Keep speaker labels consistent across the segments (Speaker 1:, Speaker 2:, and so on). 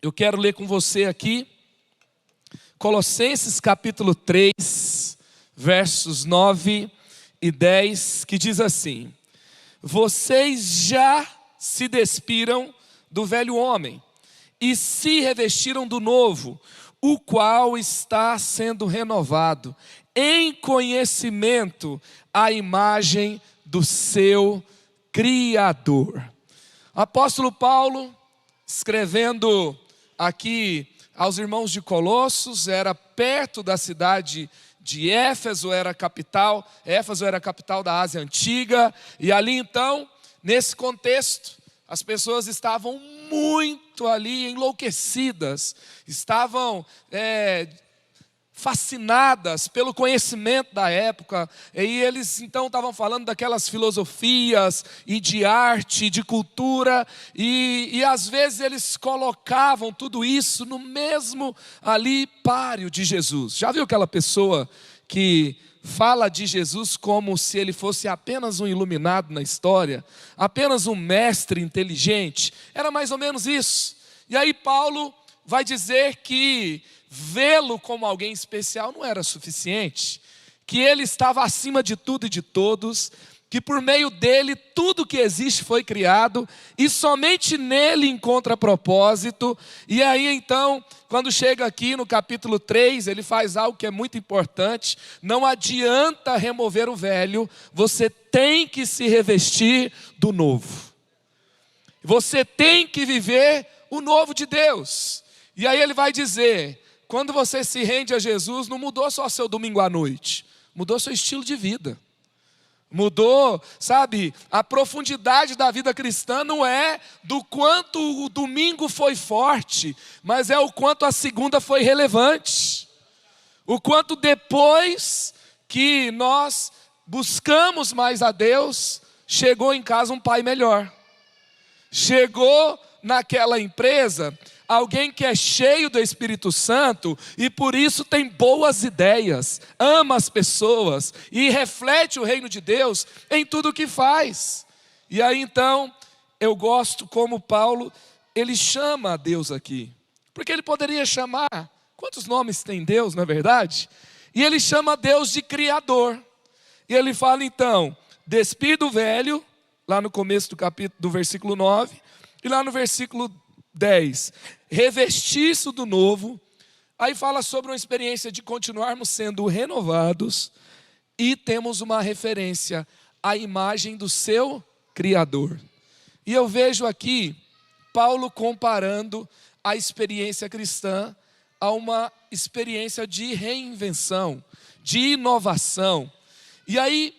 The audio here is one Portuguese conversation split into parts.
Speaker 1: Eu quero ler com você aqui, Colossenses capítulo 3, versos 9 e 10, que diz assim: vocês já se despiram do velho homem e se revestiram do novo, o qual está sendo renovado em conhecimento à imagem do seu Criador. Apóstolo Paulo, escrevendo aqui aos irmãos de Colossos, era perto da cidade de Éfeso, Éfeso era a capital da Ásia Antiga, e ali então, nesse contexto, as pessoas estavam muito ali enlouquecidas, estavam fascinadas pelo conhecimento da época, e eles então estavam falando daquelas filosofias e de arte, de cultura, e às vezes eles colocavam tudo isso no mesmo ali páreo de Jesus. Já viu aquela pessoa que fala de Jesus como se ele fosse apenas um iluminado na história, apenas um mestre inteligente? Era mais ou menos isso. E aí Paulo vai dizer que vê-lo como alguém especial não era suficiente, que ele estava acima de tudo e de todos, que por meio dele tudo que existe foi criado e somente nele encontra propósito. E aí então, quando chega aqui no capítulo 3, ele faz algo que é muito importante: não adianta remover o velho, você tem que se revestir do novo. Você tem que viver o novo de Deus. E aí ele vai dizer: quando você se rende a Jesus, não mudou só seu domingo à noite, mudou seu estilo de vida. Mudou, sabe, a profundidade da vida cristã não é do quanto o domingo foi forte, mas é o quanto a segunda foi relevante. O quanto depois que nós buscamos mais a Deus, chegou em casa um pai melhor. Chegou naquela empresa alguém que é cheio do Espírito Santo e por isso tem boas ideias, ama as pessoas e reflete o reino de Deus em tudo o que faz. E aí então, eu gosto como Paulo, ele chama a Deus aqui, porque ele poderia chamar, quantos nomes tem Deus, não é verdade? E ele chama Deus de Criador. E ele fala então: despida o velho, lá no começo do capítulo, do versículo 9, e lá no versículo 10, revestir-se do novo. Aí fala sobre uma experiência de continuarmos sendo renovados, e temos uma referência à imagem do seu Criador. E eu vejo aqui Paulo comparando a experiência cristã a uma experiência de reinvenção, de inovação. E aí,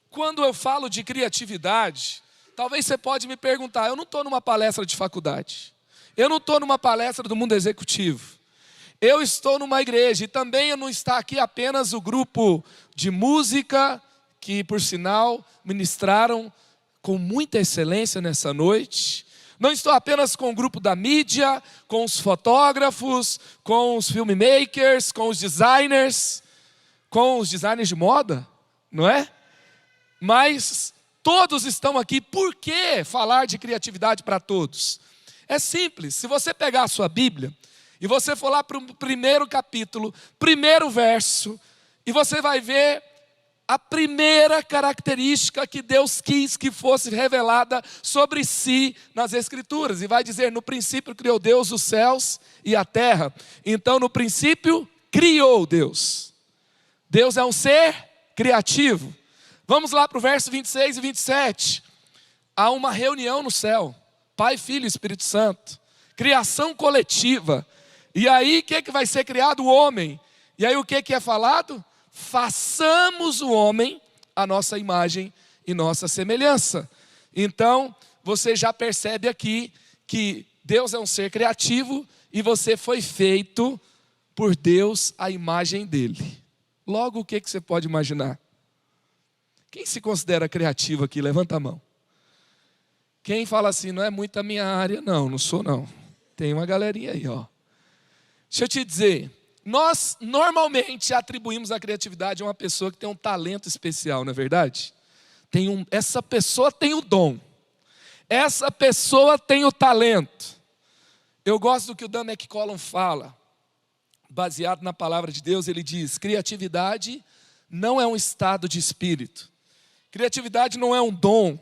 Speaker 1: quando eu falo de criatividade, talvez você pode me perguntar: eu não estou numa palestra de faculdade, eu não estou numa palestra do mundo executivo, eu estou numa igreja, e também eu não está aqui apenas o grupo de música, que por sinal ministraram com muita excelência nessa noite. Não estou apenas com o grupo da mídia, com os fotógrafos, com os filmmakers, com os designers de moda, não é? Mas todos estão aqui. Por que falar de criatividade para todos? É simples. Se você pegar a sua Bíblia e você for lá para o primeiro capítulo, primeiro verso, e você vai ver a primeira característica que Deus quis que fosse revelada sobre si nas Escrituras. E vai dizer: no princípio criou Deus os céus e a terra. Então no princípio criou Deus. Deus é um ser criativo. Vamos lá para o verso 26 e 27. Há uma reunião no céu, Pai, Filho e Espírito Santo, criação coletiva. E aí o que vai ser criado? O homem. E aí o que é falado? Façamos o homem a nossa imagem e nossa semelhança. Então você já percebe aqui que Deus é um ser criativo e você foi feito por Deus à imagem dele. Logo, o que você pode imaginar? Quem se considera criativo aqui? Levanta a mão. Quem fala assim: não é muito a minha área? Não sou não. Tem uma galerinha aí, ó. Deixa eu te dizer, nós normalmente atribuímos a criatividade a uma pessoa que tem um talento especial, não é verdade? Essa pessoa tem o dom, essa pessoa tem o talento. Eu gosto do que o Dan McCollum fala, baseado na palavra de Deus. Ele diz: criatividade não é um estado de espírito. Criatividade não é um dom,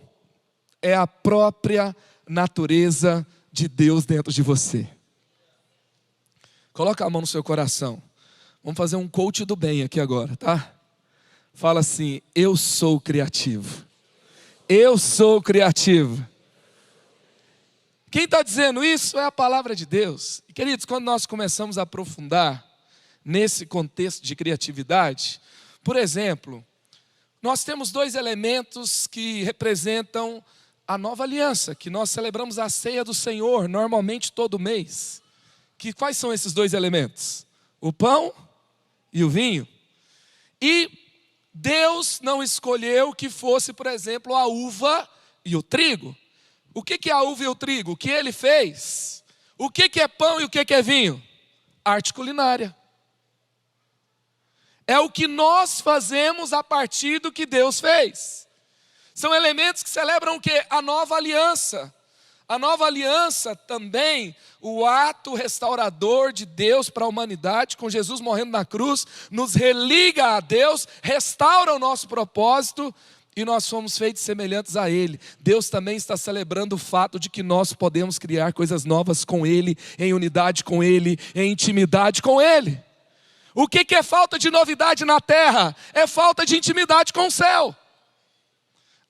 Speaker 1: é a própria natureza de Deus dentro de você. Coloca a mão no seu coração. Vamos fazer um coach do bem aqui agora, tá? Fala assim: eu sou criativo. Eu sou criativo. Quem está dizendo isso é a palavra de Deus. E, queridos, quando nós começamos a aprofundar nesse contexto de criatividade, por exemplo, nós temos dois elementos que representam a nova aliança, que nós celebramos a ceia do Senhor, normalmente todo mês. Quais são esses dois elementos? O pão e o vinho. E Deus não escolheu que fosse, por exemplo, a uva e o trigo. O que é a uva e o trigo? O que ele fez? O que é pão e o que é vinho? Arte culinária. É o que nós fazemos a partir do que Deus fez. São elementos que celebram o quê? A nova aliança. A nova aliança também, o ato restaurador de Deus para a humanidade, com Jesus morrendo na cruz, nos religa a Deus, restaura o nosso propósito e nós fomos feitos semelhantes a Ele. Deus também está celebrando o fato de que nós podemos criar coisas novas com Ele, em unidade com Ele, em intimidade com Ele. O que é falta de novidade na terra? É falta de intimidade com o céu.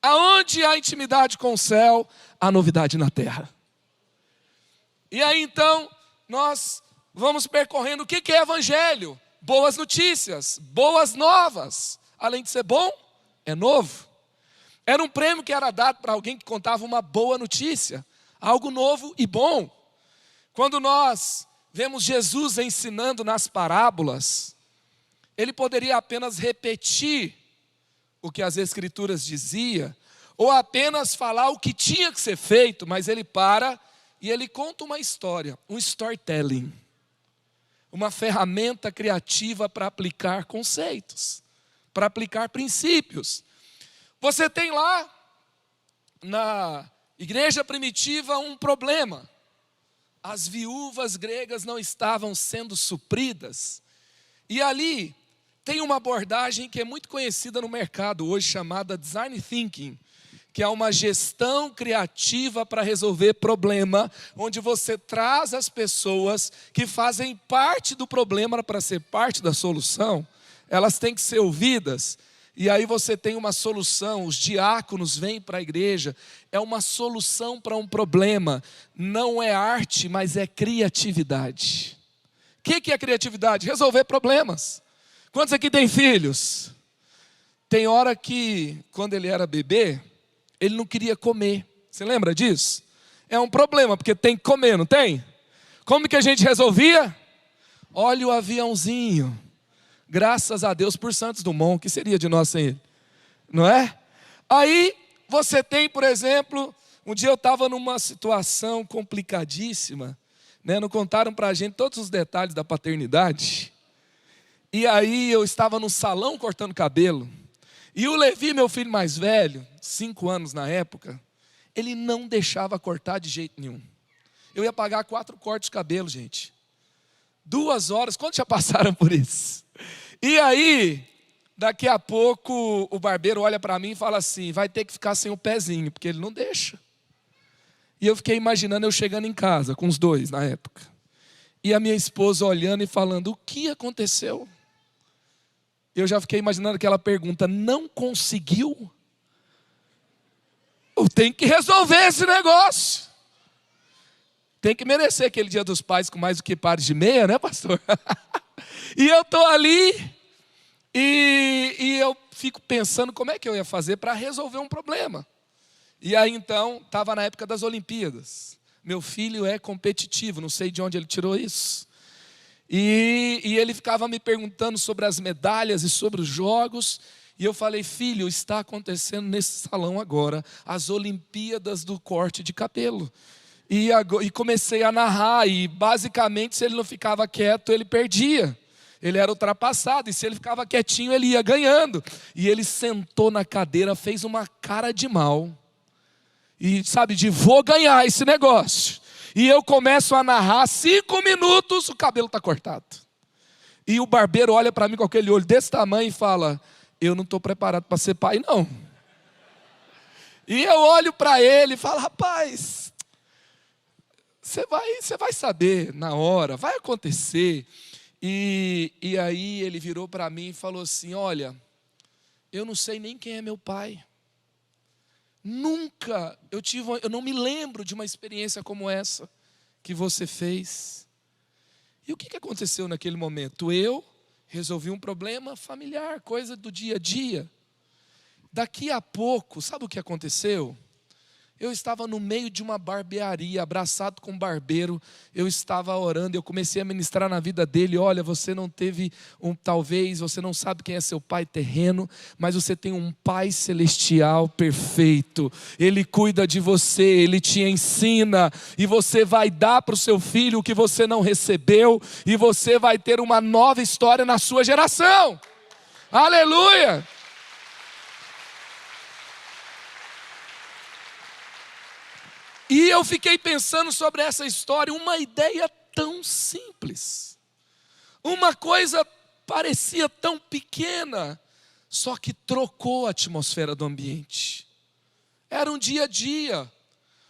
Speaker 1: Aonde há intimidade com o céu, há novidade na terra. E aí então, nós vamos percorrendo o que é evangelho. Boas notícias, boas novas. Além de ser bom, é novo. Era um prêmio que era dado para alguém que contava uma boa notícia. Algo novo e bom. Quando nós vemos Jesus ensinando nas parábolas, ele poderia apenas repetir o que as Escrituras dizia, ou apenas falar o que tinha que ser feito, mas ele para e ele conta uma história, um storytelling, uma ferramenta criativa para aplicar conceitos, para aplicar princípios. Você tem lá, na igreja primitiva, um problema. As viúvas gregas não estavam sendo supridas, e ali tem uma abordagem que é muito conhecida no mercado hoje, chamada Design Thinking, que é uma gestão criativa para resolver problema, onde você traz as pessoas que fazem parte do problema para ser parte da solução. Elas têm que ser ouvidas, e aí você tem uma solução. Os diáconos vêm para a igreja, é uma solução para um problema. Não é arte, mas é criatividade. O que é criatividade? Resolver problemas. Quantos aqui tem filhos? Tem hora que, quando ele era bebê, ele não queria comer. Você lembra disso? É um problema, porque tem que comer, não tem? Como que a gente resolvia? Olha o aviãozinho. Graças a Deus por Santos Dumont. O que seria de nós sem ele? Não é? Aí você tem, por exemplo, um dia eu estava numa situação complicadíssima, né? Não contaram para a gente todos os detalhes da paternidade. E aí eu estava no salão cortando cabelo. E o Levi, meu filho mais velho, 5 anos na época, ele não deixava cortar de jeito nenhum. Eu ia pagar 4 cortes de cabelo, gente. 2 horas, quantos já passaram por isso? E aí, daqui a pouco, o barbeiro olha para mim e fala assim: vai ter que ficar sem o pezinho, porque ele não deixa. E eu fiquei imaginando eu chegando em casa, com os 2 na época. E a minha esposa olhando e falando: o que aconteceu? Eu já fiquei imaginando aquela pergunta: não conseguiu? Eu tenho que resolver esse negócio. Tem que merecer aquele dia dos pais com mais do que pares de meia, né, pastor? E eu estou ali e eu fico pensando como é que eu ia fazer para resolver um problema. E aí então, estava na época das Olimpíadas. Meu filho é competitivo, não sei de onde ele tirou isso. E ele ficava me perguntando sobre as medalhas e sobre os jogos. E eu falei: filho, está acontecendo nesse salão agora as Olimpíadas do corte de cabelo. E comecei a narrar, e basicamente se ele não ficava quieto, ele perdia. Ele era ultrapassado, e se ele ficava quietinho, ele ia ganhando. E ele sentou na cadeira, fez uma cara de mal. E sabe, de vou ganhar esse negócio. E eu começo a narrar, 5 minutos, o cabelo está cortado. E o barbeiro olha para mim com aquele olho desse tamanho e fala: eu não estou preparado para ser pai, não. E eu olho para ele e falo: rapaz, você vai saber na hora, vai acontecer. E aí ele virou para mim e falou assim: olha, eu não sei nem quem é meu pai. Nunca eu não me lembro de uma experiência como essa que você fez. E o que aconteceu naquele momento? Eu resolvi um problema familiar, coisa do dia a dia. Daqui a pouco, sabe o que aconteceu? Eu estava no meio de uma barbearia, abraçado com um barbeiro. Eu estava orando, eu comecei a ministrar na vida dele: olha, você não teve talvez você não sabe quem é seu pai terreno, mas você tem um pai celestial perfeito. Ele cuida de você, ele te ensina, e você vai dar para o seu filho o que você não recebeu, e você vai ter uma nova história na sua geração. Aleluia! E eu fiquei pensando sobre essa história, uma ideia tão simples. Uma coisa parecia tão pequena, só que trocou a atmosfera do ambiente. Era um dia a dia.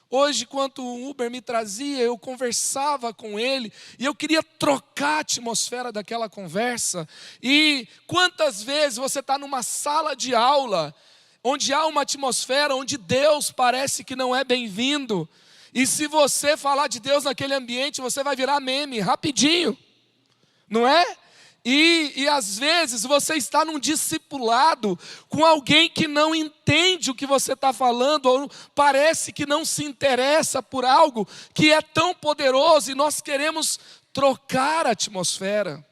Speaker 1: Hoje, quando o Uber me trazia, eu conversava com ele, e eu queria trocar a atmosfera daquela conversa. E quantas vezes você está numa sala de aula, onde há uma atmosfera onde Deus parece que não é bem-vindo, e se você falar de Deus naquele ambiente, você vai virar meme rapidinho, não é? E às vezes você está num discipulado com alguém que não entende o que você está falando, ou parece que não se interessa por algo que é tão poderoso, e nós queremos trocar a atmosfera.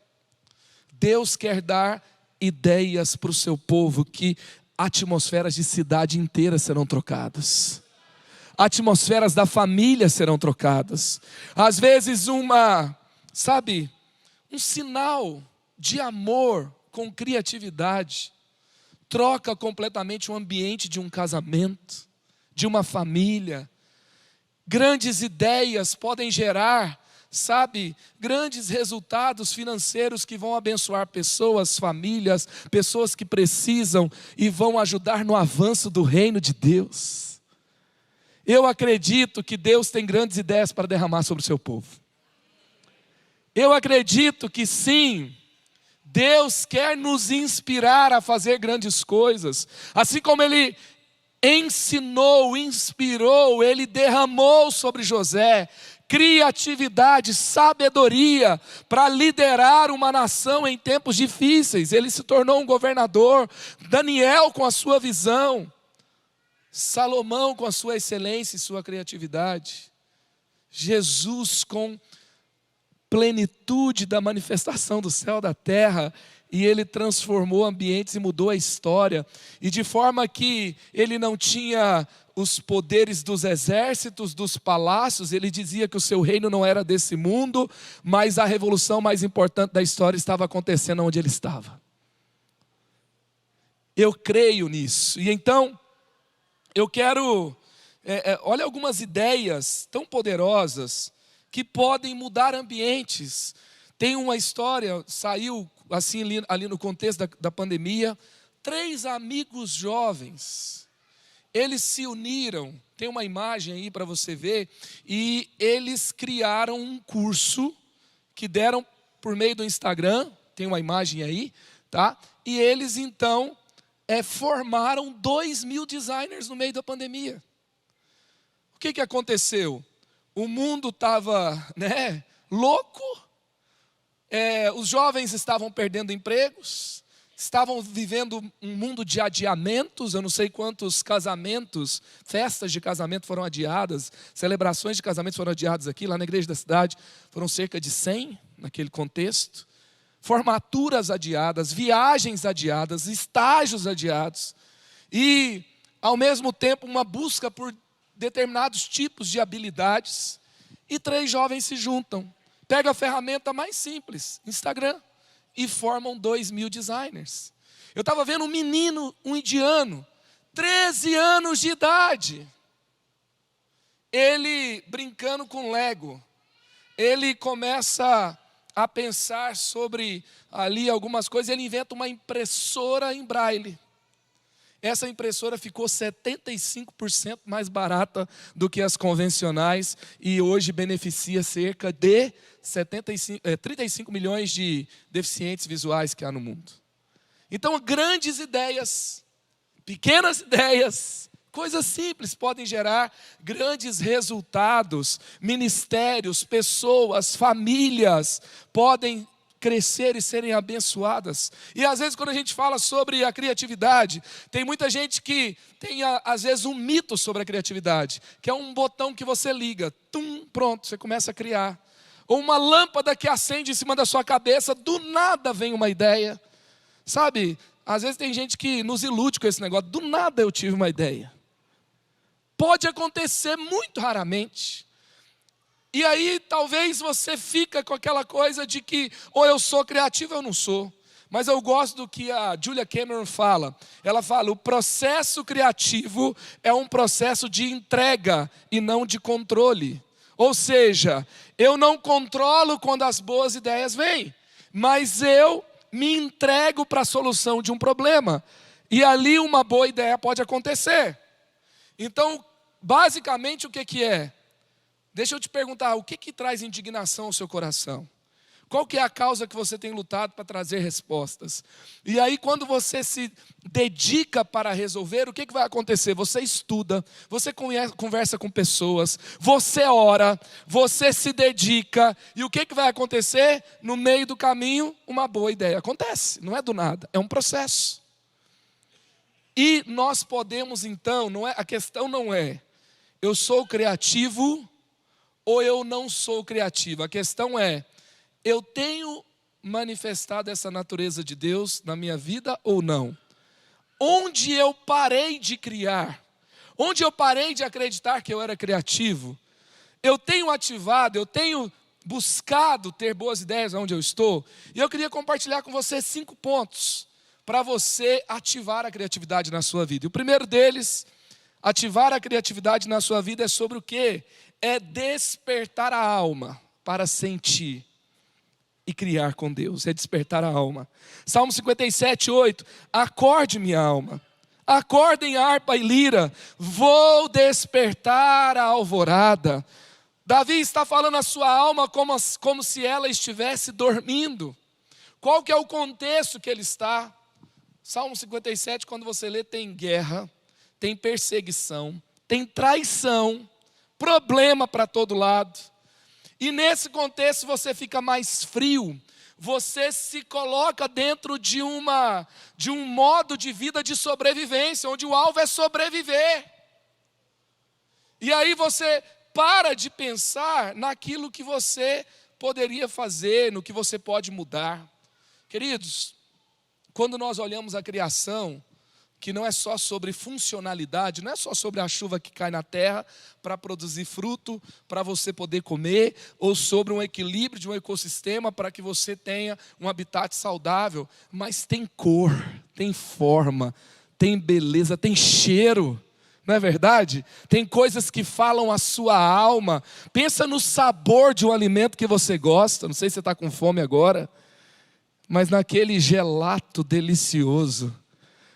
Speaker 1: Deus quer dar ideias para o seu povo, que atmosferas de cidade inteira serão trocadas. Atmosferas da família serão trocadas. Às vezes um sinal de amor com criatividade troca completamente o ambiente de um casamento, de uma família. Grandes ideias podem gerar, grandes resultados financeiros que vão abençoar pessoas, famílias, pessoas que precisam, e vão ajudar no avanço do reino de Deus. Eu acredito que Deus tem grandes ideias para derramar sobre o seu povo. Eu acredito que sim, Deus quer nos inspirar a fazer grandes coisas. Assim como Ele ensinou, inspirou, Ele derramou sobre José criatividade, sabedoria para liderar uma nação em tempos difíceis. Ele se tornou um governador. Daniel com a sua visão, Salomão com a sua excelência e sua criatividade, Jesus com plenitude da manifestação do céu e da terra, e ele transformou ambientes e mudou a história, e de forma que ele não tinha os poderes dos exércitos, dos palácios. Ele dizia que o seu reino não era desse mundo, mas a revolução mais importante da história estava acontecendo onde ele estava. Eu creio nisso. E então, eu quero, olha algumas ideias tão poderosas que podem mudar ambientes. Tem uma história, saiu assim ali no contexto da pandemia, 3 amigos jovens, eles se uniram, tem uma imagem aí para você ver, e eles criaram um curso que deram por meio do Instagram, tem uma imagem aí, tá? E eles então formaram 2.000 designers no meio da pandemia. O que aconteceu? O mundo estava, louco, os jovens estavam perdendo empregos, estavam vivendo um mundo de adiamentos. Eu não sei quantos casamentos, festas de casamento foram adiadas, celebrações de casamento foram adiadas aqui, lá na igreja da cidade, foram cerca de 100 naquele contexto. Formaturas adiadas, viagens adiadas, estágios adiados, e ao mesmo tempo uma busca por determinados tipos de habilidades. E 3 jovens se juntam, pegam a ferramenta mais simples, Instagram, e formam 2.000 designers. Eu estava vendo um menino, um indiano, 13 anos de idade. ele, brincando com Lego, ele começa a pensar sobre ali algumas coisas, ele inventa uma impressora em braille. Essa impressora ficou 75% mais barata do que as convencionais e hoje beneficia cerca de 35 milhões de deficientes visuais que há no mundo. Então, grandes ideias, pequenas ideias, coisas simples podem gerar grandes resultados. Ministérios, pessoas, famílias podem crescer e serem abençoadas. E às vezes quando a gente fala sobre a criatividade, tem muita gente que tem às vezes um mito sobre a criatividade, que é um botão que você liga, tum, pronto, você começa a criar. Ou uma lâmpada que acende em cima da sua cabeça, do nada vem uma ideia. Sabe, às vezes tem gente que nos ilude com esse negócio, do nada eu tive uma ideia. Pode acontecer muito raramente. E aí talvez você fica com aquela coisa de que ou eu sou criativo ou eu não sou. Mas eu gosto do que a Julia Cameron fala. Ela fala, o processo criativo é um processo de entrega e não de controle. Ou seja, eu não controlo quando as boas ideias vêm, mas eu me entrego para a solução de um problema. E ali uma boa ideia pode acontecer. Então, basicamente o que é? Deixa eu te perguntar, o que traz indignação ao seu coração? Qual que é a causa que você tem lutado para trazer respostas? E aí quando você se dedica para resolver, o que vai acontecer? Você estuda, você conversa com pessoas, você ora, você se dedica. E o que vai acontecer? No meio do caminho, uma boa ideia acontece. Não é do nada, é um processo. E nós podemos então, a questão não é, eu sou criativo ou eu não sou criativo. A questão é, eu tenho manifestado essa natureza de Deus na minha vida ou não? Onde eu parei de criar? Onde eu parei de acreditar que eu era criativo? Eu tenho ativado, eu tenho buscado ter boas ideias onde eu estou? E eu queria compartilhar com você 5 pontos para você ativar a criatividade na sua vida. E o primeiro deles, ativar a criatividade na sua vida é sobre o quê? É despertar a alma para sentir e criar com Deus. É despertar a alma. Salmo 57, 8. Acorde, minha alma. Acordem harpa e lira. Vou despertar a alvorada. Davi está falando a sua alma como se ela estivesse dormindo. Qual que é o contexto que ele está? Salmo 57, quando você lê, tem guerra, tem perseguição, tem traição, problema para todo lado. E nesse contexto você fica mais frio, você se coloca dentro de um modo de vida de sobrevivência, onde o alvo é sobreviver. E aí você para de pensar naquilo que você poderia fazer, no que você pode mudar. Queridos, quando nós olhamos a criação, que não é só sobre funcionalidade, não é só sobre a chuva que cai na terra para produzir fruto, para você poder comer, ou sobre um equilíbrio de um ecossistema para que você tenha um habitat saudável, mas tem cor, tem forma, tem beleza, tem cheiro, não é verdade? Tem coisas que falam a sua alma. Pensa no sabor de um alimento que você gosta, não sei se você está com fome agora, mas naquele gelato delicioso,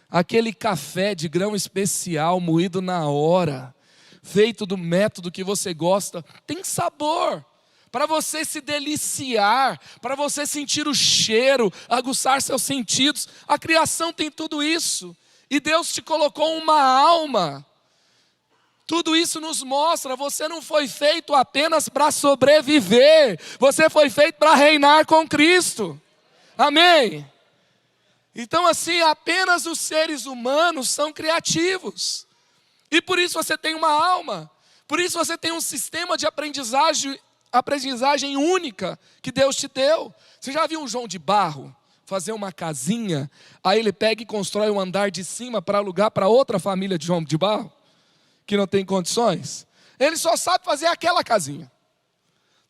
Speaker 1: aquele café de grão especial moído na hora, feito do método que você gosta, tem sabor, para você se deliciar, para você sentir o cheiro, aguçar seus sentidos. A criação tem tudo isso, e Deus te colocou uma alma. Tudo isso nos mostra, você não foi feito apenas para sobreviver, você foi feito para reinar com Cristo. Amém? Então assim, apenas os seres humanos são criativos. E por isso você tem uma alma. Por isso você tem um sistema de aprendizagem única que Deus te deu. Você já viu um João de Barro fazer uma casinha? Aí ele pega e constrói um andar de cima para alugar para outra família de João de Barro, que não tem condições? Ele só sabe fazer aquela casinha.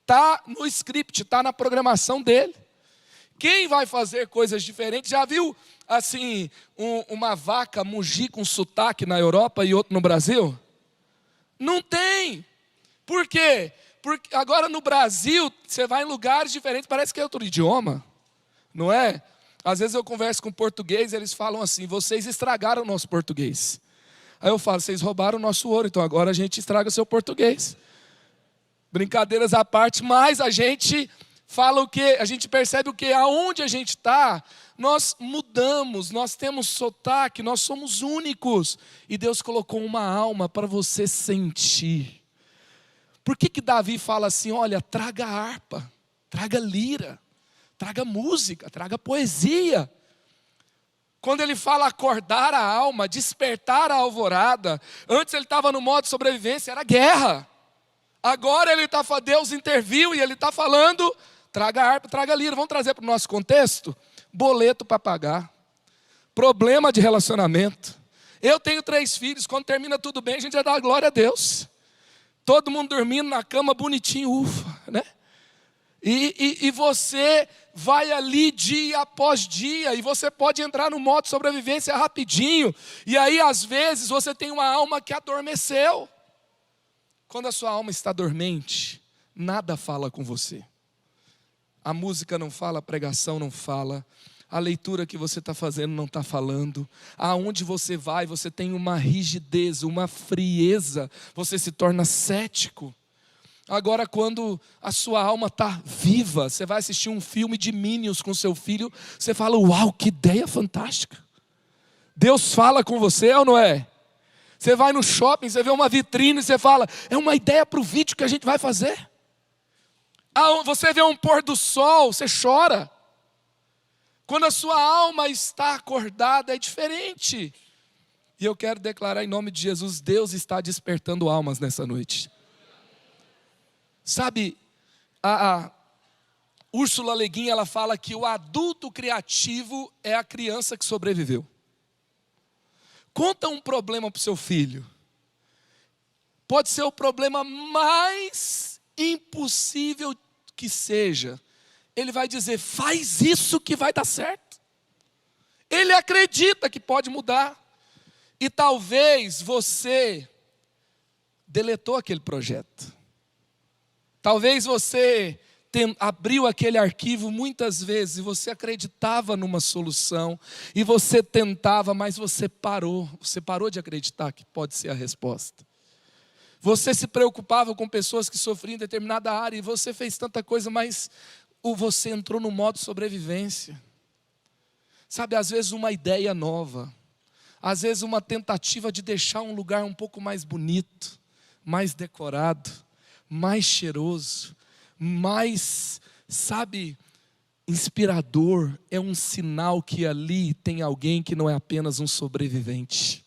Speaker 1: Está no script, está na programação dele. Quem vai fazer coisas diferentes? Já viu assim uma vaca mugir com sotaque na Europa e outro no Brasil? Não tem. Por quê? Porque agora no Brasil, você vai em lugares diferentes, parece que é outro idioma, não é? Às vezes eu converso com português, eles falam assim: vocês estragaram o nosso português. Aí eu falo: vocês roubaram o nosso ouro, então agora a gente estraga o seu português. Brincadeiras à parte, mas a gente fala o quê? A gente percebe o quê? Aonde a gente está, nós mudamos, nós temos sotaque, nós somos únicos. E Deus colocou uma alma para você sentir. Por que Davi fala assim: olha, traga harpa, traga lira, traga música, traga poesia. Quando ele fala acordar a alma, despertar a alvorada, antes ele estava no modo sobrevivência, era guerra. Agora ele está falando, Deus interviu e ele está falando: traga harpa, traga lira. Vamos trazer para o nosso contexto? Boleto para pagar, problema de relacionamento. Eu tenho 3 filhos, quando termina tudo bem, a gente já dá glória a Deus. Todo mundo dormindo na cama bonitinho, ufa, né? E você vai ali dia após dia, e você pode entrar no modo sobrevivência rapidinho. E aí às vezes você tem uma alma que adormeceu. Quando a sua alma está dormente, nada fala com você. A música não fala, a pregação não fala, a leitura que você está fazendo não está falando. Aonde você vai, você tem uma rigidez, uma frieza, você se torna cético. Agora, quando a sua alma está viva, você vai assistir um filme de Minions com seu filho, você fala: uau, que ideia fantástica. Deus fala com você, ou não é? Você vai no shopping, você vê uma vitrine e você fala: é uma ideia para o vídeo que a gente vai fazer. Você vê um pôr do sol, você chora. Quando a sua alma está acordada, é diferente. E eu quero declarar em nome de Jesus: Deus está despertando almas nessa noite. Sabe, a Úrsula Le Guin, ela fala que o adulto criativo é a criança que sobreviveu. Conta um problema para o seu filho. Pode ser o problema mais impossível que seja. Ele vai dizer: faz isso que vai dar certo. Ele acredita que pode mudar. E talvez você deletou aquele projeto. Talvez você abriu aquele arquivo muitas vezes e você acreditava numa solução e você tentava, mas você parou de acreditar que pode ser a resposta. Você se preocupava com pessoas que sofriam em determinada área e você fez tanta coisa, mas você entrou no modo sobrevivência. Sabe, às vezes uma ideia nova, às vezes uma tentativa de deixar um lugar um pouco mais bonito, mais decorado, mais cheiroso, mais, sabe, inspirador, é um sinal que ali tem alguém que não é apenas um sobrevivente.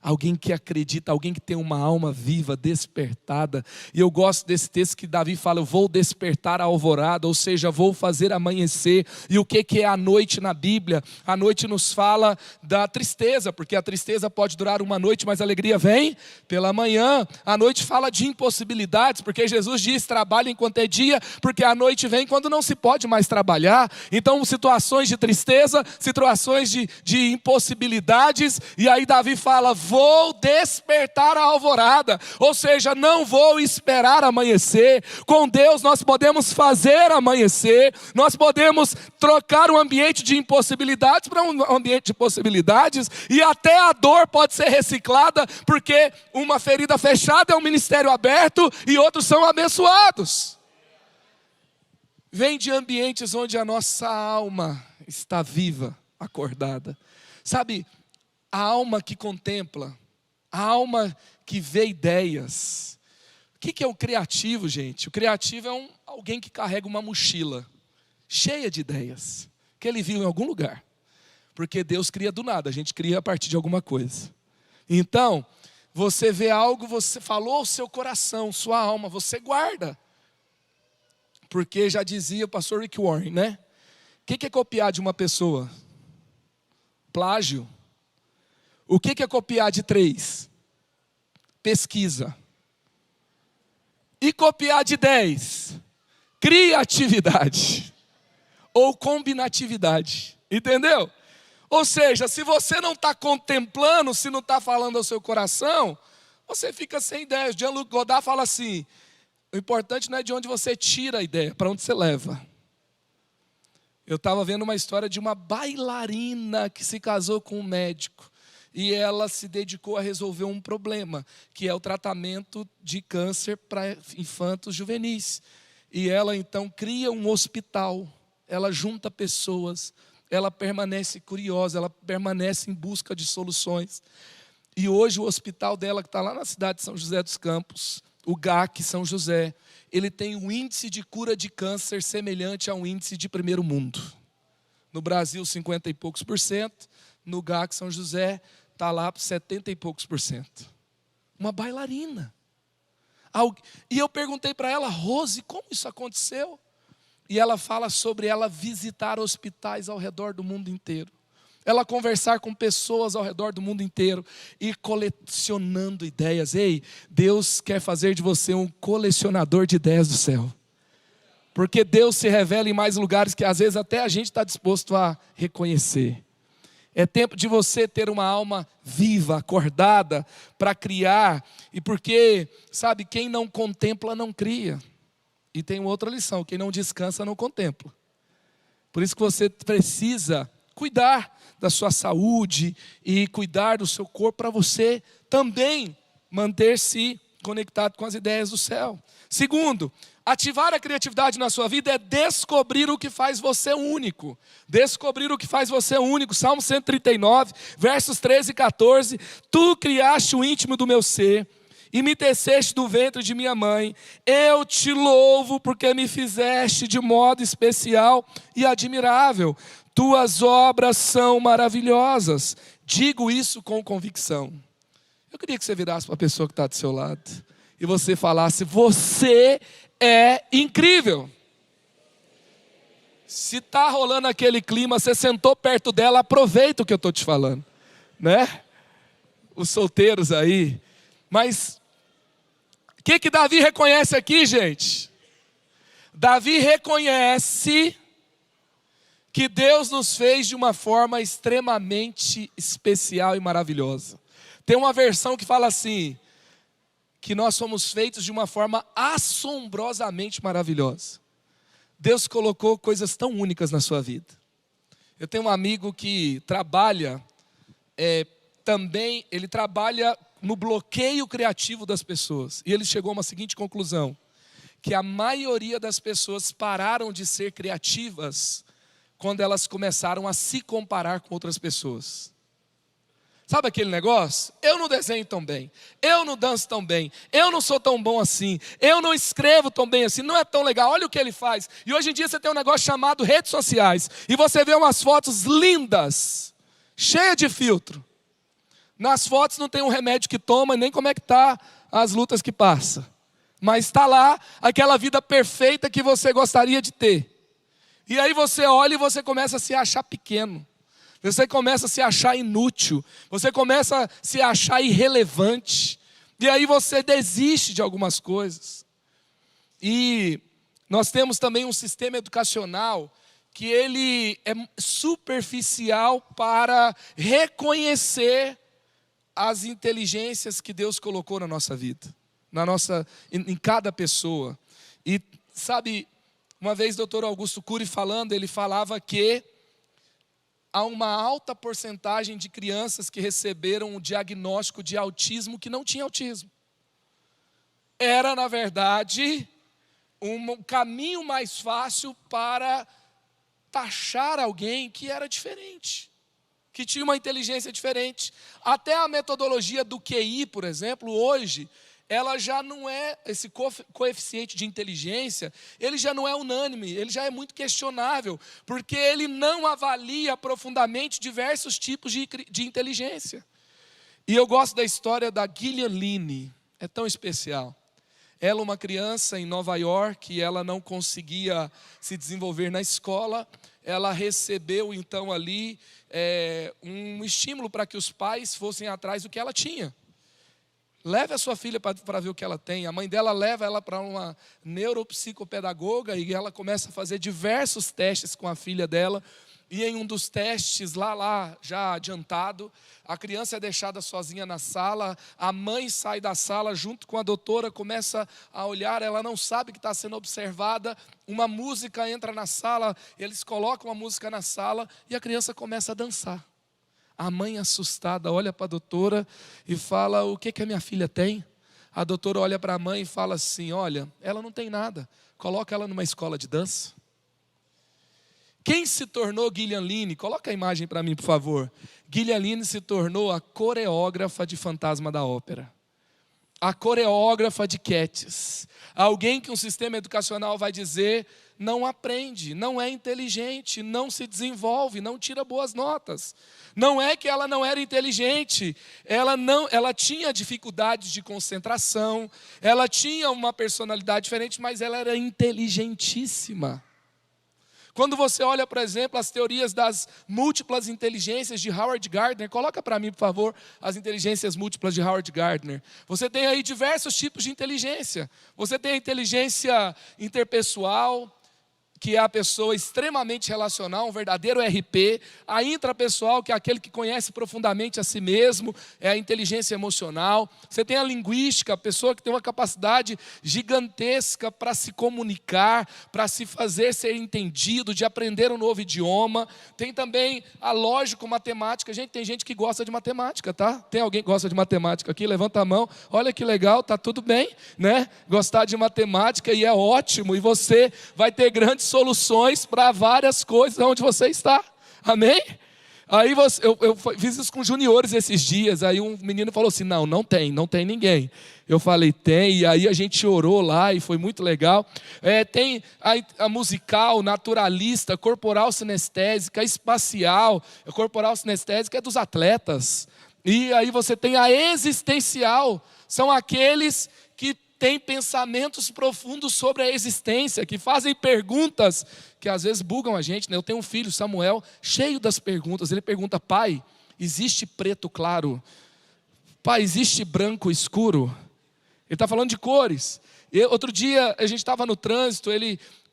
Speaker 1: Alguém que acredita, alguém que tem uma alma viva, despertada. E eu gosto desse texto que Davi fala: eu vou despertar a alvorada, ou seja, vou fazer amanhecer. E o que é a noite na Bíblia? A noite nos fala da tristeza, porque a tristeza pode durar uma noite, mas a alegria vem pela manhã. A noite fala de impossibilidades, porque Jesus diz: trabalhe enquanto é dia, porque a noite vem quando não se pode mais trabalhar. Então, situações de tristeza, situações de impossibilidades, e aí Davi fala: vou despertar a alvorada, ou seja, não vou esperar amanhecer. Com Deus nós podemos fazer amanhecer, nós podemos trocar um ambiente de impossibilidades para um ambiente de possibilidades, e até a dor pode ser reciclada, porque uma ferida fechada é um ministério aberto e outros são abençoados. Vem de ambientes onde a nossa alma está viva, acordada. Sabe, a alma que contempla, a alma que vê ideias. O que é o criativo, gente? O criativo é alguém que carrega uma mochila cheia de ideias, que ele viu em algum lugar. Porque Deus cria do nada, a gente cria a partir de alguma coisa. Então, você vê algo, você falou ao seu coração, sua alma, você guarda. Porque já dizia o pastor Rick Warren, né? O que é copiar de uma pessoa? Plágio. O que é copiar de 3? Pesquisa. E copiar de 10? Criatividade. Ou combinatividade. Entendeu? Ou seja, se você não está contemplando, se não está falando ao seu coração, você fica sem ideia. Jean-Luc Godard fala assim: o importante não é de onde você tira a ideia, para onde você leva. Eu estava vendo uma história de uma bailarina que se casou com um médico. E ela se dedicou a resolver um problema, que é o tratamento de câncer para infantos juvenis. E ela então cria um hospital, ela junta pessoas, ela permanece curiosa, ela permanece em busca de soluções. E hoje o hospital dela, que está lá na cidade de São José dos Campos, o GAC São José, ele tem um índice de cura de câncer semelhante a um índice de primeiro mundo. No Brasil, 50 e poucos %, no GAC São José, está lá para 70 e poucos %. Uma bailarina. E eu perguntei para ela: Rose, como isso aconteceu? E ela fala sobre ela visitar hospitais ao redor do mundo inteiro. Ela conversar com pessoas ao redor do mundo inteiro e colecionando ideias. Ei, Deus quer fazer de você um colecionador de ideias do céu. Porque Deus se revela em mais lugares que às vezes até a gente está disposto a reconhecer. É tempo de você ter uma alma viva, acordada, para criar. E porque, sabe, quem não contempla não cria. E tem outra lição: quem não descansa não contempla. Por isso que você precisa cuidar da sua saúde e cuidar do seu corpo, para você também manter-se conectado com as ideias do céu. Segundo, ativar a criatividade na sua vida é descobrir o que faz você único. Descobrir o que faz você único. Salmo 139, versos 13 e 14. Tu criaste o íntimo do meu ser e me teceste do ventre de minha mãe. Eu te louvo porque me fizeste de modo especial e admirável. Tuas obras são maravilhosas. Digo isso com convicção. Eu queria que você virasse para a pessoa que está do seu lado e você falasse: você é incrível. Se está rolando aquele clima, você sentou perto dela, aproveita o que eu estou te falando, né? Os solteiros aí. Mas o que Davi reconhece aqui, gente? Davi reconhece que Deus nos fez de uma forma extremamente especial e maravilhosa. Tem uma versão que fala assim, que nós somos feitos de uma forma assombrosamente maravilhosa. Deus colocou coisas tão únicas na sua vida. Eu tenho um amigo que trabalha, ele trabalha no bloqueio criativo das pessoas. E ele chegou a uma seguinte conclusão: que a maioria das pessoas pararam de ser criativas quando elas começaram a se comparar com outras pessoas. Sabe aquele negócio? Eu não desenho tão bem, eu não danço tão bem, eu não sou tão bom assim, eu não escrevo tão bem assim, não é tão legal, olha o que ele faz. E hoje em dia você tem um negócio chamado redes sociais, e você vê umas fotos lindas, cheias de filtro. Nas fotos não tem um remédio que toma, nem como é que está as lutas que passa. Mas está lá aquela vida perfeita que você gostaria de ter. E aí você olha e você começa a se achar pequeno. Você começa a se achar inútil. Você começa a se achar irrelevante. E aí você desiste de algumas coisas. E nós temos também um sistema educacional que ele é superficial para reconhecer as inteligências que Deus colocou na nossa vida. Em cada pessoa. E sabe, uma vez o Dr. Augusto Cury falando, ele falava que há uma alta porcentagem de crianças que receberam um diagnóstico de autismo que não tinha autismo. Era, na verdade, um caminho mais fácil para taxar alguém que era diferente, que tinha uma inteligência diferente. Até a metodologia do QI, por exemplo, hoje, ela já não é, esse coeficiente de inteligência, ele já não é unânime, ele já é muito questionável, porque ele não avalia profundamente diversos tipos de inteligência. E eu gosto da história da Gillian Lynne, é tão especial. Ela, uma criança em Nova York, ela não conseguia se desenvolver na escola, ela recebeu então ali um estímulo para que os pais fossem atrás do que ela tinha. leve a sua filha para ver o que ela tem. A mãe dela leva ela para uma neuropsicopedagoga e ela começa a fazer diversos testes com a filha dela. E em um dos testes, lá já adiantado, a criança é deixada sozinha na sala, a mãe sai da sala junto com a doutora, começa a olhar, ela não sabe que está sendo observada, uma música entra na sala, eles colocam a música na sala e a criança começa a dançar. A mãe assustada olha para a doutora e fala, o que a minha filha tem? A doutora olha para a mãe e fala assim, olha, ela não tem nada, coloca ela numa escola de dança. Quem se tornou Gillian Lynne? Coloca a imagem para mim, por favor. Gillian Lynne se tornou a coreógrafa de Fantasma da Ópera. A coreógrafa de Cats. Alguém que um sistema educacional vai dizer, não aprende, não é inteligente, não se desenvolve, não tira boas notas. Não é que ela não era inteligente, ela tinha dificuldades de concentração, ela tinha uma personalidade diferente, mas ela era inteligentíssima. Quando você olha, por exemplo, as teorias das múltiplas inteligências de Howard Gardner, coloca para mim, por favor, as inteligências múltiplas de Howard Gardner. Você tem aí diversos tipos de inteligência. Você tem a inteligência interpessoal, que é a pessoa extremamente relacional, um verdadeiro RP. A intrapessoal, que é aquele que conhece profundamente a si mesmo, é a inteligência emocional. Você tem a linguística, a pessoa que tem uma capacidade gigantesca para se comunicar, para se fazer ser entendido, de aprender um novo idioma. Tem também a lógico-matemática. Gente, tem gente que gosta de matemática, tá? Tem alguém que gosta de matemática aqui? Levanta a mão. Olha que legal, tá tudo bem, né? Gostar de matemática e é ótimo. E você vai ter grandes soluções para várias coisas onde você está, amém? Aí eu fiz isso com juniores esses dias, aí um menino falou assim, não tem ninguém. Eu falei, tem, e aí a gente orou lá e foi muito legal. Tem a musical, naturalista, corporal sinestésica, espacial. A corporal sinestésica é dos atletas. E aí você tem a existencial, são aqueles que têm pensamentos profundos sobre a existência, que fazem perguntas que às vezes bugam a gente, né? Eu tenho um filho, Samuel, cheio das perguntas. Ele pergunta, pai, existe preto claro? Pai, existe branco escuro? Ele está falando de cores. Outro dia a gente estava no trânsito,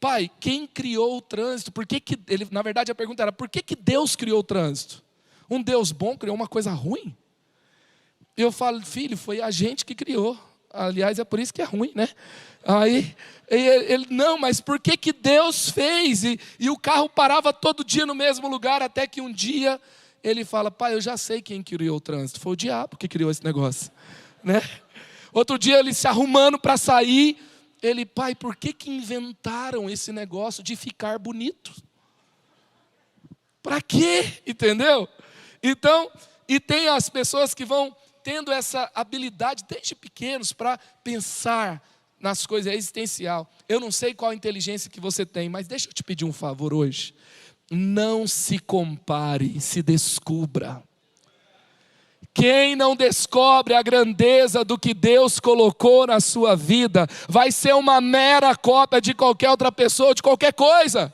Speaker 1: pai, quem criou o trânsito? Na verdade a pergunta era, por que Deus criou o trânsito? Um Deus bom criou uma coisa ruim? Eu falo, filho, foi a gente que criou. Aliás, é por isso que é ruim, né? Aí, ele, não, mas por que Deus fez? E o carro parava todo dia no mesmo lugar, até que um dia ele fala, pai, eu já sei quem criou o trânsito. Foi o diabo que criou esse negócio, né? Outro dia ele se arrumando para sair, pai, por que inventaram esse negócio de ficar bonito? Para quê? Entendeu? Então, e tem as pessoas que vão tendo essa habilidade desde pequenos para pensar nas coisas existencial. Eu não sei qual a inteligência que você tem, mas deixa eu te pedir um favor hoje. Não se compare, se descubra. Quem não descobre a grandeza do que Deus colocou na sua vida, vai ser uma mera cópia de qualquer outra pessoa, de qualquer coisa.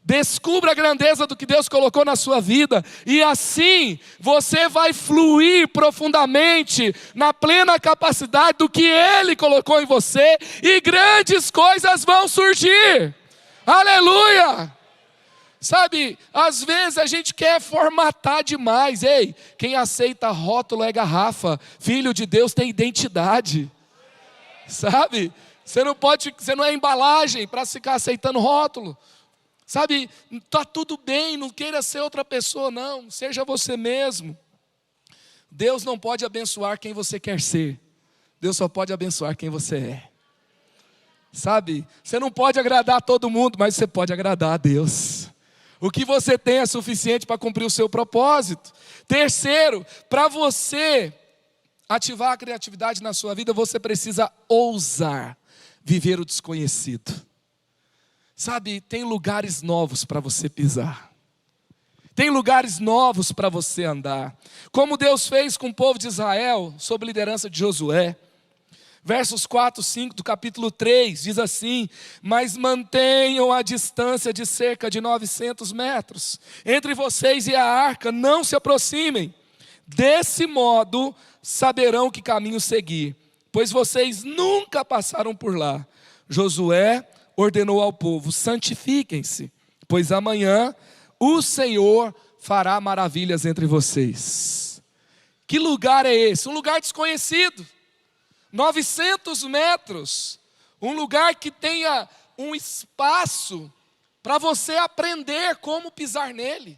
Speaker 1: Descubra a grandeza do que Deus colocou na sua vida. E assim você vai fluir profundamente na plena capacidade do que Ele colocou em você. E grandes coisas vão surgir. Aleluia! Sabe, às vezes a gente quer formatar demais. Ei, quem aceita rótulo é garrafa. Filho de Deus tem identidade. Sabe? Você não é embalagem para ficar aceitando rótulo. Sabe, está tudo bem, não queira ser outra pessoa não, seja você mesmo. Deus não pode abençoar quem você quer ser, Deus só pode abençoar quem você é. Sabe, você não pode agradar a todo mundo, mas você pode agradar a Deus. O que você tem é suficiente para cumprir o seu propósito. Terceiro, para você ativar a criatividade na sua vida, você precisa ousar viver o desconhecido. Sabe, tem lugares novos para você pisar. Tem lugares novos para você andar. Como Deus fez com o povo de Israel, sob liderança de Josué. Versos 4, 5 do capítulo 3, diz assim, mas mantenham a distância de cerca de 900 metros. Entre vocês e a arca, não se aproximem. Desse modo, saberão que caminho seguir, pois vocês nunca passaram por lá. Josué ordenou ao povo: santifiquem-se, pois amanhã o Senhor fará maravilhas entre vocês. Que lugar é esse? Um lugar desconhecido, 900 metros, um lugar que tenha um espaço para você aprender como pisar nele,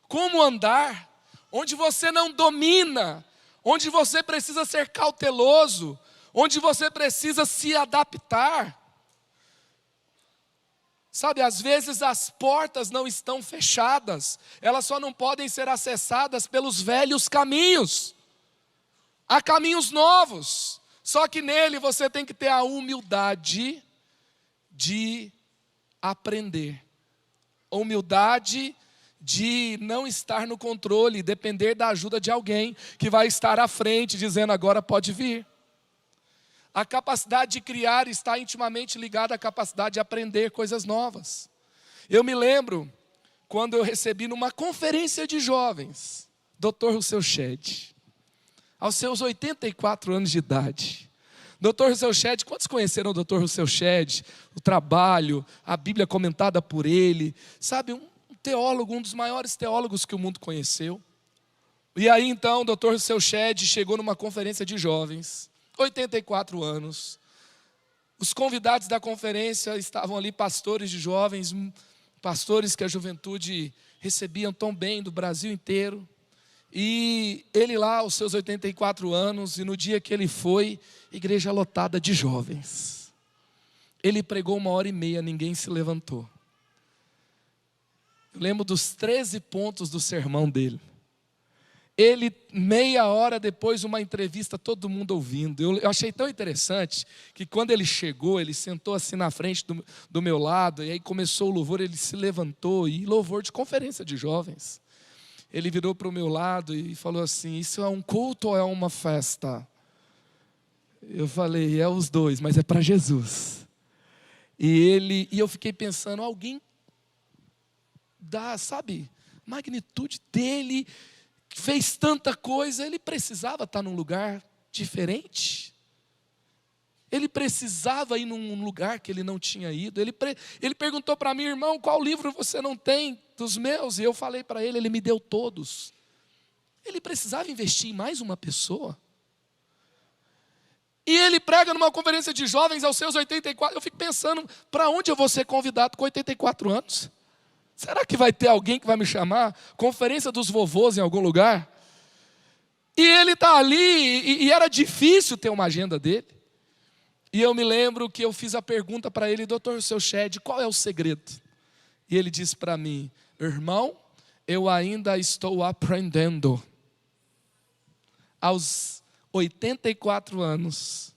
Speaker 1: como andar, onde você não domina, onde você precisa ser cauteloso, onde você precisa se adaptar. Sabe, às vezes as portas não estão fechadas, elas só não podem ser acessadas pelos velhos caminhos. Há caminhos novos, só que nele você tem que ter a humildade de aprender. A humildade de não estar no controle, depender da ajuda de alguém que vai estar à frente, dizendo: agora pode vir. A capacidade de criar está intimamente ligada à capacidade de aprender coisas novas. Eu me lembro quando eu recebi numa conferência de jovens, Dr. Rousseau Shedd, aos seus 84 anos de idade. Dr. Rousseau Shedd, quantos conheceram o Dr. Rousseau Shedd? O trabalho, a Bíblia comentada por ele, sabe, um teólogo, um dos maiores teólogos que o mundo conheceu. E aí então o Dr. Rousseau Shedd chegou numa conferência de jovens, 84 anos. Os convidados da conferência estavam ali, pastores de jovens, pastores que a juventude recebiam tão bem do Brasil inteiro. E ele lá, aos seus 84 anos, e no dia que ele foi, igreja lotada de jovens. Ele pregou 1h30, ninguém se levantou. Eu lembro dos 13 pontos do sermão dele. Ele, meia hora depois, uma entrevista, todo mundo ouvindo. Eu achei tão interessante que quando ele chegou, ele sentou assim na frente do meu lado, e aí começou o louvor, ele se levantou, e louvor de conferência de jovens. Ele virou para o meu lado e falou assim: isso é um culto ou é uma festa? Eu falei: é os dois, mas é para Jesus. E eu fiquei pensando, alguém da, sabe, magnitude dele, fez tanta coisa, ele precisava estar num lugar diferente. Ele precisava ir num lugar que ele não tinha ido. Ele perguntou para mim: irmão, qual livro você não tem dos meus? E eu falei para ele me deu todos. Ele precisava investir em mais uma pessoa. E ele prega numa conferência de jovens aos seus 84. Eu fico pensando, para onde eu vou ser convidado com 84 anos? Será que vai ter alguém que vai me chamar? Conferência dos vovôs em algum lugar? E ele está ali, e era difícil ter uma agenda dele. E eu me lembro que eu fiz a pergunta para ele: Dr. Rousseau Shedd, qual é o segredo? E ele disse para mim: irmão, eu ainda estou aprendendo. Aos 84 anos,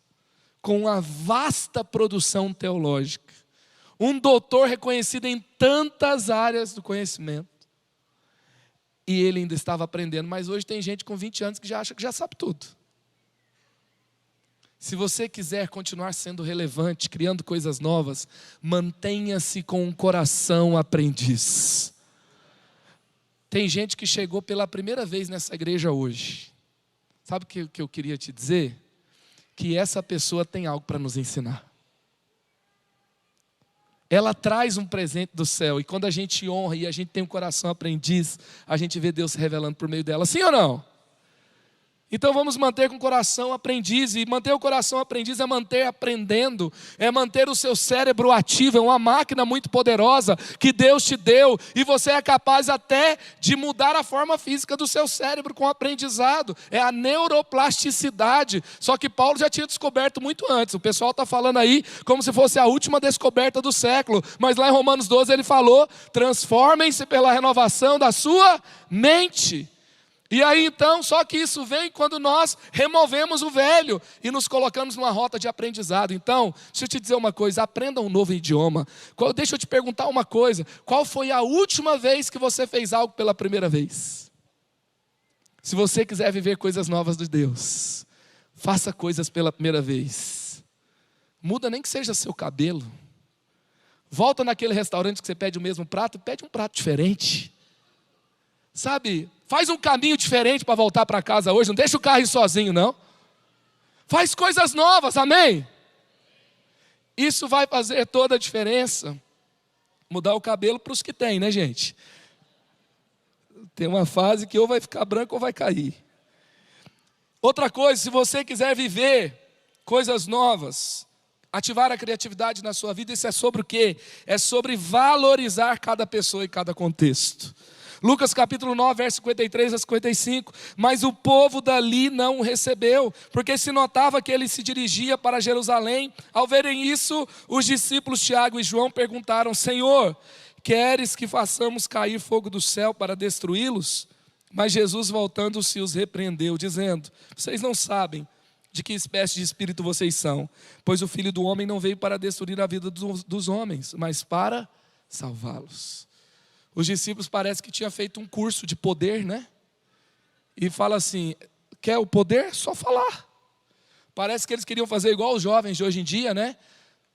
Speaker 1: com uma vasta produção teológica, um doutor reconhecido em tantas áreas do conhecimento, e ele ainda estava aprendendo. Mas hoje tem gente com 20 anos que já acha que já sabe tudo. Se você quiser continuar sendo relevante, criando coisas novas, mantenha-se com um coração aprendiz. Tem gente que chegou pela primeira vez nessa igreja hoje. Sabe o que eu queria te dizer? Que essa pessoa tem algo para nos ensinar. Ela traz um presente do céu, e quando a gente honra e a gente tem um coração aprendiz, a gente vê Deus se revelando por meio dela. Sim ou não? Então vamos manter com o coração aprendiz, e manter o coração aprendiz é manter aprendendo, é manter o seu cérebro ativo, é uma máquina muito poderosa que Deus te deu, e você é capaz até de mudar a forma física do seu cérebro com o aprendizado, é a neuroplasticidade, só que Paulo já tinha descoberto muito antes. O pessoal está falando aí como se fosse a última descoberta do século, mas lá em Romanos 12 ele falou: transformem-se pela renovação da sua mente. E aí então, só que isso vem quando nós removemos o velho e nos colocamos numa rota de aprendizado. Então, deixa eu te dizer uma coisa: aprenda um novo idioma. Deixa eu te perguntar uma coisa: qual foi a última vez que você fez algo pela primeira vez? Se você quiser viver coisas novas de Deus, faça coisas pela primeira vez. Muda nem que seja seu cabelo. Volta naquele restaurante que você pede o mesmo prato, pede um prato diferente. Sabe, Faz um caminho diferente para voltar para casa hoje. Não deixa o carro ir sozinho, não. Faz coisas novas, amém? Isso vai fazer toda a diferença. Mudar o cabelo para os que tem, né, gente? Tem uma fase que ou vai ficar branco ou vai cair. Outra coisa, se você quiser viver coisas novas, ativar a criatividade na sua vida, isso é sobre o quê? É sobre valorizar cada pessoa e cada contexto. Lucas capítulo 9, verso 53 a 55. Mas o povo dali não o recebeu, porque se notava que ele se dirigia para Jerusalém. Ao verem isso, os discípulos Tiago e João perguntaram: Senhor, queres que façamos cair fogo do céu para destruí-los? Mas Jesus, voltando-se, os repreendeu, dizendo: vocês não sabem de que espécie de espírito vocês são, pois o Filho do Homem não veio para destruir a vida dos homens, mas para salvá-los. Os discípulos parece que tinham feito um curso de poder, né? E fala assim: quer o poder? Só falar. Parece que eles queriam fazer igual os jovens de hoje em dia, né?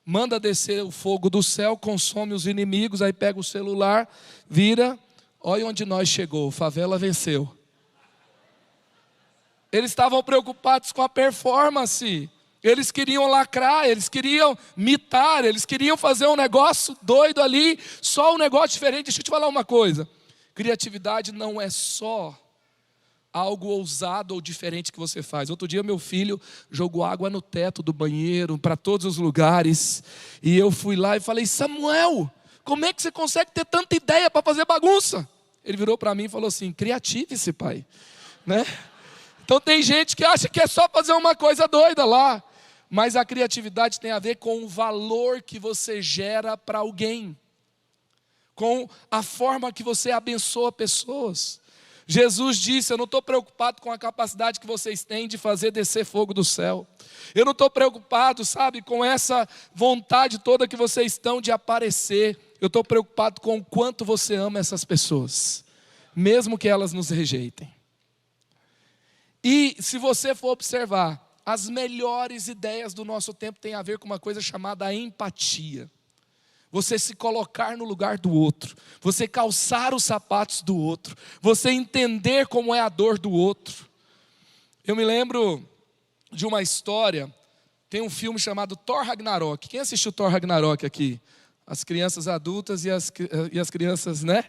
Speaker 1: Manda descer o fogo do céu, consome os inimigos, aí pega o celular, vira, olha onde nós chegou, favela venceu. Eles estavam preocupados com a performance. Eles queriam lacrar, eles queriam mitar, eles queriam fazer um negócio doido ali, só um negócio diferente. Deixa eu te falar uma coisa: criatividade não é só algo ousado ou diferente que você faz. Outro dia meu filho jogou água no teto do banheiro, para todos os lugares, e eu fui lá e falei: Samuel, como é que você consegue ter tanta ideia para fazer bagunça? Ele virou para mim e falou assim: criative-se, pai, né? Então tem gente que acha que é só fazer uma coisa doida lá, mas a criatividade tem a ver com o valor que você gera para alguém, com a forma que você abençoa pessoas. Jesus disse: eu não estou preocupado com a capacidade que vocês têm de fazer descer fogo do céu. Eu não estou preocupado, sabe, com essa vontade toda que vocês estão de aparecer. Eu estou preocupado com o quanto você ama essas pessoas, mesmo que elas nos rejeitem. E se você for observar, as melhores ideias do nosso tempo têm a ver com uma coisa chamada empatia. Você se colocar no lugar do outro, você calçar os sapatos do outro, você entender como é a dor do outro. Eu me lembro de uma história, tem um filme chamado Thor Ragnarok. Quem assistiu Thor Ragnarok aqui? As crianças adultas e as crianças, né?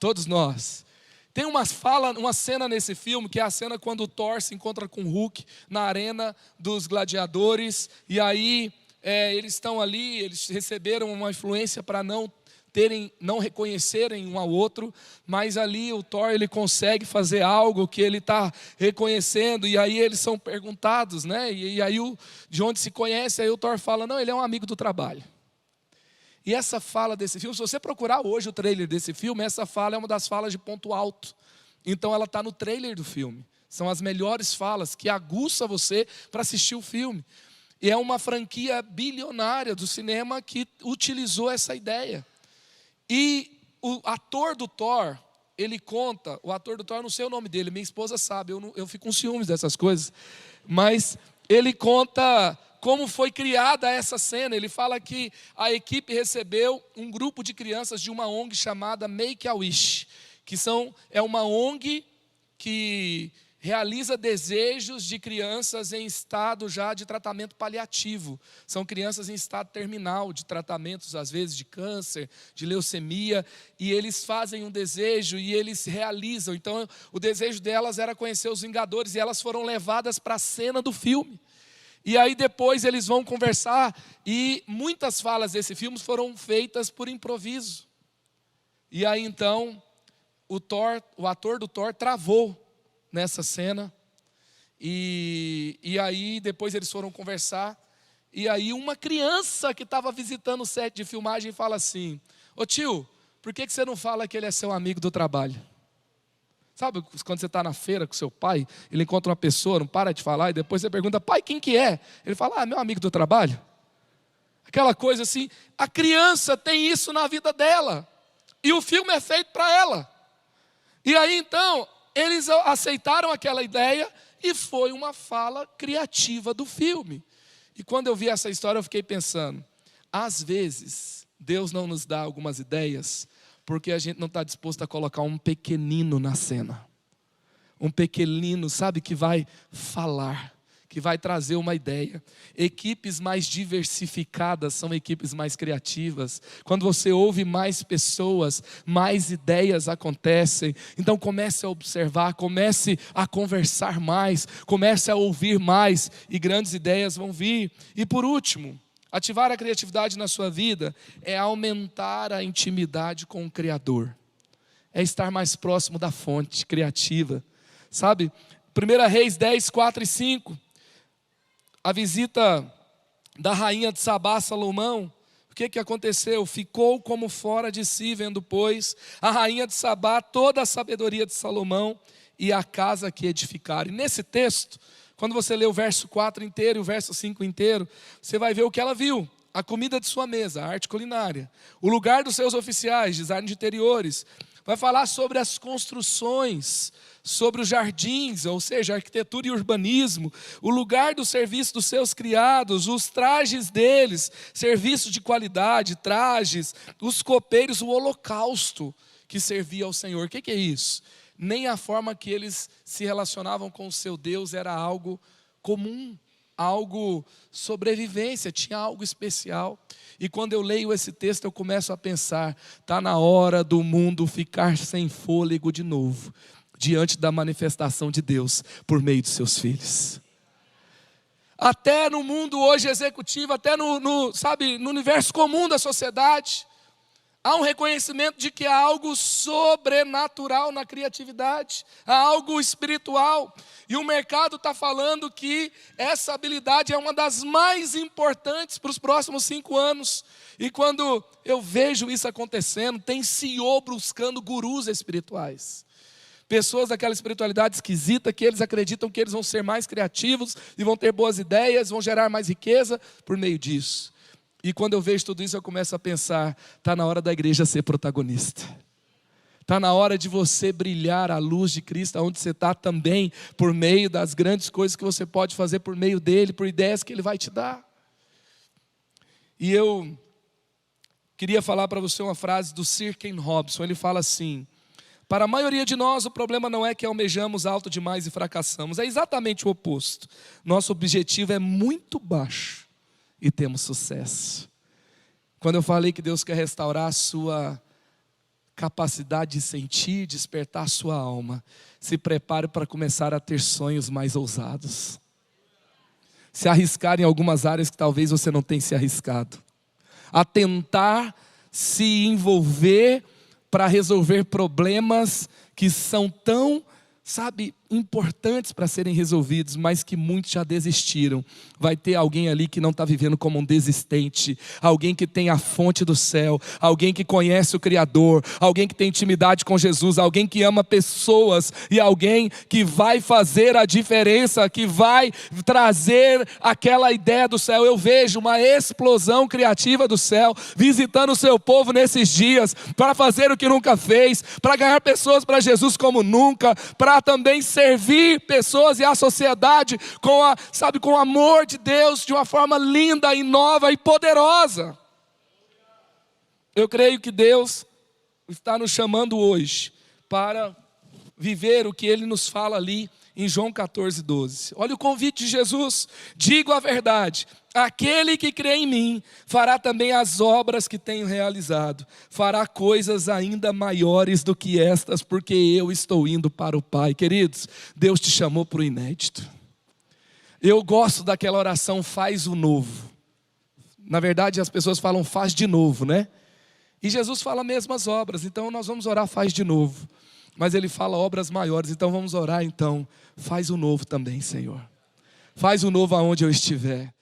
Speaker 1: Todos nós. Tem uma cena nesse filme, que é a cena quando o Thor se encontra com o Hulk na arena dos gladiadores, e aí eles estão ali, eles receberam uma influência para não reconhecerem um ao outro, mas ali o Thor ele consegue fazer algo que ele está reconhecendo, e aí eles são perguntados, né? E aí de onde se conhece, aí o Thor fala: não, ele é um amigo do trabalho. E essa fala desse filme, se você procurar hoje o trailer desse filme, essa fala é uma das falas de ponto alto. Então ela está no trailer do filme. São as melhores falas que aguça você para assistir o filme. E é uma franquia bilionária do cinema que utilizou essa ideia. E o ator do Thor, ele conta, o ator do Thor, eu não sei o nome dele, minha esposa sabe, eu fico com ciúmes dessas coisas. Mas ele conta como foi criada essa cena. Ele fala que a equipe recebeu um grupo de crianças de uma ONG chamada Make-A-Wish, que é uma ONG que realiza desejos de crianças em estado já de tratamento paliativo. São crianças em estado terminal de tratamentos, às vezes, de câncer, de leucemia, e eles fazem um desejo e eles realizam. Então, o desejo delas era conhecer os Vingadores, e elas foram levadas para a cena do filme. E aí depois eles vão conversar, e muitas falas desse filme foram feitas por improviso. E aí então, o ator do Thor travou nessa cena, e aí depois eles foram conversar, e aí uma criança que estava visitando o set de filmagem fala assim: ô tio, por que você não fala que ele é seu amigo do trabalho? Sabe quando você está na feira com seu pai, ele encontra uma pessoa, não para de falar, e depois você pergunta: pai, quem que é? Ele fala: meu amigo do trabalho. Aquela coisa assim, a criança tem isso na vida dela, e o filme é feito para ela. E aí então, eles aceitaram aquela ideia, e foi uma fala criativa do filme. E quando eu vi essa história, eu fiquei pensando, às vezes, Deus não nos dá algumas ideias porque a gente não está disposto a colocar um pequenino na cena. um pequenino, sabe, que vai falar, que vai trazer uma ideia. Equipes mais diversificadas são equipes mais criativas. Quando você ouve mais pessoas, mais ideias acontecem. Então comece a observar, comece a conversar mais, comece a ouvir mais e grandes ideias vão vir. E por último, ativar a criatividade na sua vida é aumentar a intimidade com o Criador. É estar mais próximo da fonte criativa. Sabe? 1 Reis 10, 4 e 5. A visita da rainha de Sabá, Salomão. O que aconteceu? Ficou como fora de si, vendo, pois, a rainha de Sabá toda a sabedoria de Salomão e a casa que edificaram. E nesse texto, quando você lê o verso 4 inteiro e o verso 5 inteiro, você vai ver o que ela viu. A comida de sua mesa, a arte culinária. O lugar dos seus oficiais, design de interiores. Vai falar sobre as construções, sobre os jardins, ou seja, arquitetura e urbanismo, o lugar do serviço dos seus criados, os trajes deles, serviço de qualidade, trajes, os copeiros, o holocausto que servia ao Senhor. O que é isso? Nem a forma que eles se relacionavam com o seu Deus era algo comum, algo sobrevivência, tinha algo especial. E quando eu leio esse texto eu começo a pensar, está na hora do mundo ficar sem fôlego de novo, diante da manifestação de Deus por meio de seus filhos. Até no mundo hoje executivo, até no universo comum da sociedade, há um reconhecimento de que há algo sobrenatural na criatividade, há algo espiritual. E o mercado está falando que essa habilidade é uma das mais importantes para os próximos 5 anos. E quando eu vejo isso acontecendo, tem CEO buscando gurus espirituais. Pessoas daquela espiritualidade esquisita que eles acreditam que eles vão ser mais criativos e vão ter boas ideias, vão gerar mais riqueza por meio disso. E quando eu vejo tudo isso, eu começo a pensar, está na hora da igreja ser protagonista. Está na hora de você brilhar a luz de Cristo, onde você está também, por meio das grandes coisas que você pode fazer por meio dele, por ideias que ele vai te dar. E eu queria falar para você uma frase do Sir Ken Robson. Ele fala assim: para a maioria de nós, o problema não é que almejamos alto demais e fracassamos. É exatamente o oposto. Nosso objetivo é muito baixo e temos sucesso. Quando eu falei que Deus quer restaurar a sua capacidade de sentir, despertar a sua alma, se prepare para começar a ter sonhos mais ousados. Se arriscar em algumas áreas que talvez você não tenha se arriscado. A tentar se envolver para resolver problemas que são tão, importantes para serem resolvidos, mas que muitos já desistiram. Vai ter alguém ali que não está vivendo como um desistente, alguém que tem a fonte do céu, alguém que conhece o Criador, alguém que tem intimidade com Jesus, alguém que ama pessoas e alguém que vai fazer a diferença, que vai trazer aquela ideia do céu. Eu vejo uma explosão criativa do céu visitando o seu povo nesses dias, para fazer o que nunca fez, para ganhar pessoas para Jesus como nunca, para também servir pessoas e a sociedade com o amor de Deus de uma forma linda e nova e poderosa. Eu creio que Deus está nos chamando hoje para viver o que Ele nos fala ali em João 14, 12. Olha o convite de Jesus: digo a verdade, aquele que crê em mim fará também as obras que tenho realizado, fará coisas ainda maiores do que estas, porque eu estou indo para o Pai. Queridos, Deus te chamou para o inédito. Eu gosto daquela oração, faz o novo. Na verdade as pessoas falam faz de novo, né? E Jesus fala mesmas obras, então nós vamos orar faz de novo. Mas Ele fala obras maiores, então vamos orar então, faz o novo também, Senhor. Faz o novo aonde eu estiver.